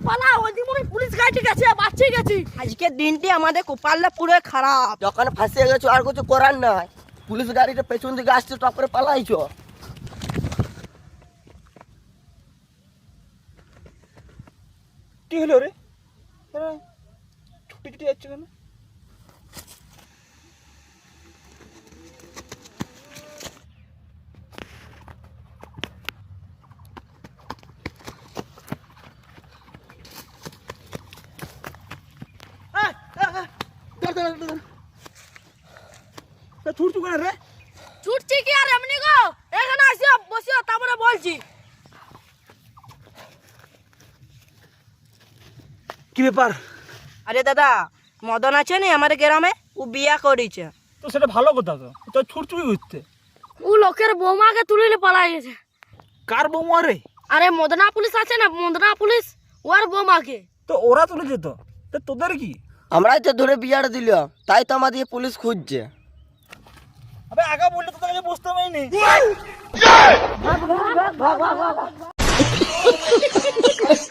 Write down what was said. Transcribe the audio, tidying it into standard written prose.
পালা ওইদিকে মনে হয় পুলিশ গাড়ি গেছে বাঁচে গেছি। আজকের দিনটি আমাদের কপালটা পুরো খারাপ। যখন ফাঁসিয়ে গেছো আর কিছু করার নাই, পুলিশ গাড়িটা পেছন দিকে আসছে, টপ করে পালাইছো। কি হলো রে? ছুটি ছুটি যাচ্ছে কেন? ছুটছু কেন রে? ছুটছি কি আর এমনি গো, এখানে আসিও বসিও তারপরে বলছি। কি ব্যাপার? আরে দাদা, মদন আছে না আমাদের গ্রামে, ও বিয়া করেছে। তো সেটা ভালো কথা, তো ছুটছুটি করতে। ও লোকের বৌমাকে তুলিলে পালাই গেছে। কার বৌমা রে? আরে মদনা পুলিশ আছে না, মদনা পুলিশ, ওর বৌমাকে। তো ওরা তুলে যেত, তা তোদের কি? আমরাই তো ধরে বিয়াটা দিল, তাই তো আমাদের পুলিশ খুঁজছে। আবে আগা বললে তো তোকে বুঝতে পারিনি।